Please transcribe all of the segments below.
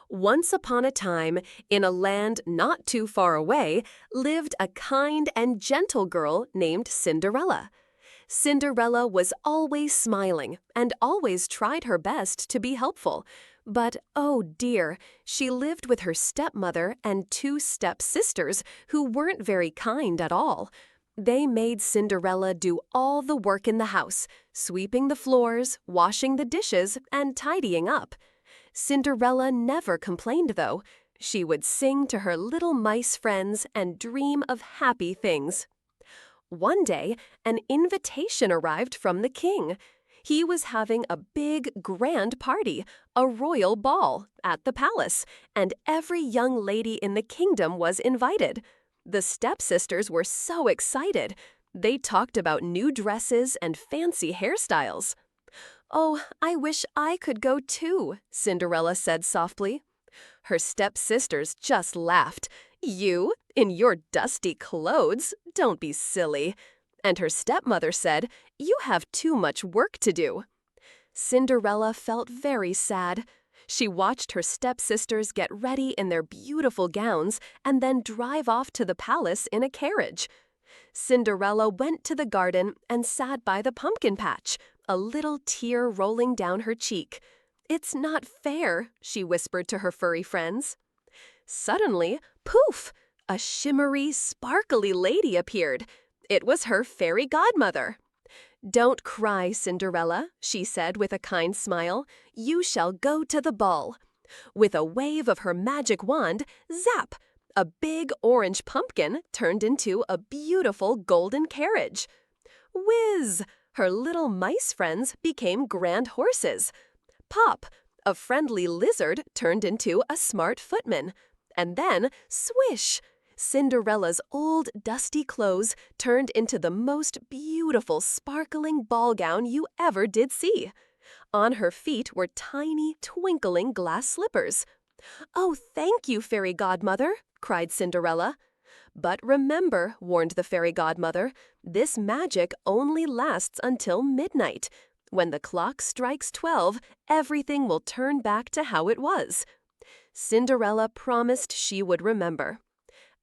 Once upon a time, in a land not too far away, lived a kind and gentle girl named Cinderella. Cinderella was always smiling and always tried her best to be helpful. But, oh dear, she lived with her stepmother and two stepsisters who weren't very kind at all. They made Cinderella do all the work in the house, sweeping the floors, washing the dishes, and tidying up. Cinderella never complained, though. She would sing to her little mice friends and dream of happy things. One day, an invitation arrived from the king. He was having a big, grand party, a royal ball, at the palace, and every young lady in the kingdom was invited. The stepsisters were so excited. They talked about new dresses and fancy hairstyles. "Oh, I wish I could go too," Cinderella said softly. Her stepsisters just laughed. "You? In your dusty clothes? Don't be silly." And her stepmother said, "You have too much work to do." Cinderella felt very sad. She watched her stepsisters get ready in their beautiful gowns and then drive off to the palace in a carriage. Cinderella went to the garden and sat by the pumpkin patch, a little tear rolling down her cheek. "It's not fair," she whispered to her furry friends. Suddenly, poof! A shimmery, sparkly lady appeared. It was her fairy godmother. "Don't cry, Cinderella," she said with a kind smile. "You shall go to the ball." With a wave of her magic wand, zap! A big orange pumpkin turned into a beautiful golden carriage. Whiz! Her little mice friends became grand horses. Pop! A friendly lizard turned into a smart footman. And then, swish! Cinderella's old dusty clothes turned into the most beautiful sparkling ball gown you ever did see. On her feet were tiny, twinkling glass slippers. "Oh, thank you, fairy godmother," cried Cinderella. "But remember," warned the fairy godmother, "this magic only lasts until midnight. When the clock strikes 12, everything will turn back to how it was." Cinderella promised she would remember.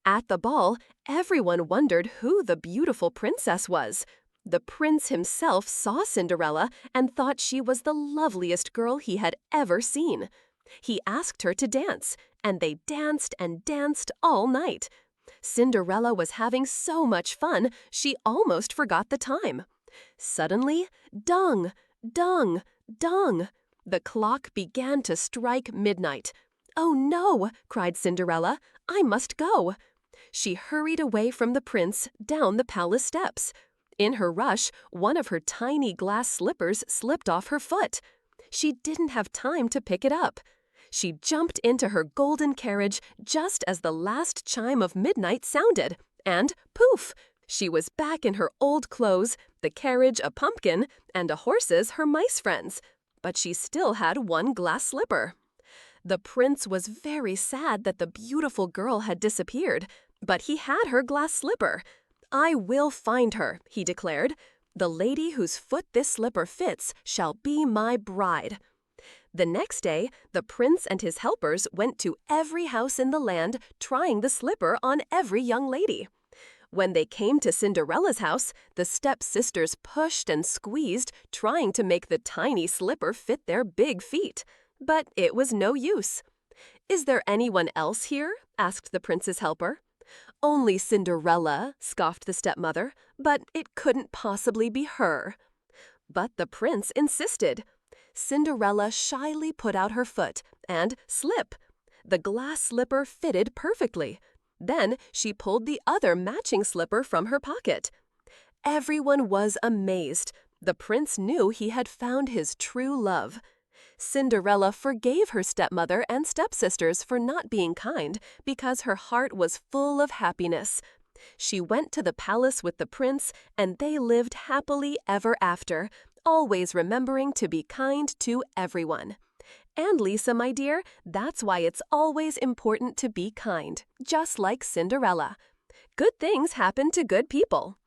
At the ball, everyone wondered who the beautiful princess was. The prince himself saw Cinderella and thought she was the loveliest girl he had ever seen. He asked her to dance, and they danced and danced all night. Cinderella was having so much fun, she almost forgot the time. Suddenly, dung, dung, dung! The clock began to strike midnight. "Oh no!" cried Cinderella. "I must go." She hurried away from the prince down the palace steps. In her rush, one of her tiny glass slippers slipped off her foot. She didn't have time to pick it up. She jumped into her golden carriage just as the last chime of midnight sounded, and poof! She was back in her old clothes, the carriage a pumpkin, and the horses her mice friends. But she still had one glass slipper. The prince was very sad that the beautiful girl had disappeared, but he had her glass slipper. "I will find her," he declared. "The lady whose foot this slipper fits shall be my bride." The next day, the prince and his helpers went to every house in the land, trying the slipper on every young lady. When they came to Cinderella's house, the stepsisters pushed and squeezed, trying to make the tiny slipper fit their big feet. But it was no use. "Is there anyone else here?" asked the prince's helper. "Only Cinderella," scoffed the stepmother, "but it couldn't possibly be her." But the prince insisted. Cinderella shyly put out her foot, and slip! The glass slipper fitted perfectly. Then she pulled the other matching slipper from her pocket. Everyone was amazed. The prince knew he had found his true love. Cinderella forgave her stepmother and stepsisters for not being kind because her heart was full of happiness. She went to the palace with the prince, and they lived happily ever after, always remembering to be kind to everyone. And Lisa, my dear, that's why it's always important to be kind, just like Cinderella. Good things happen to good people.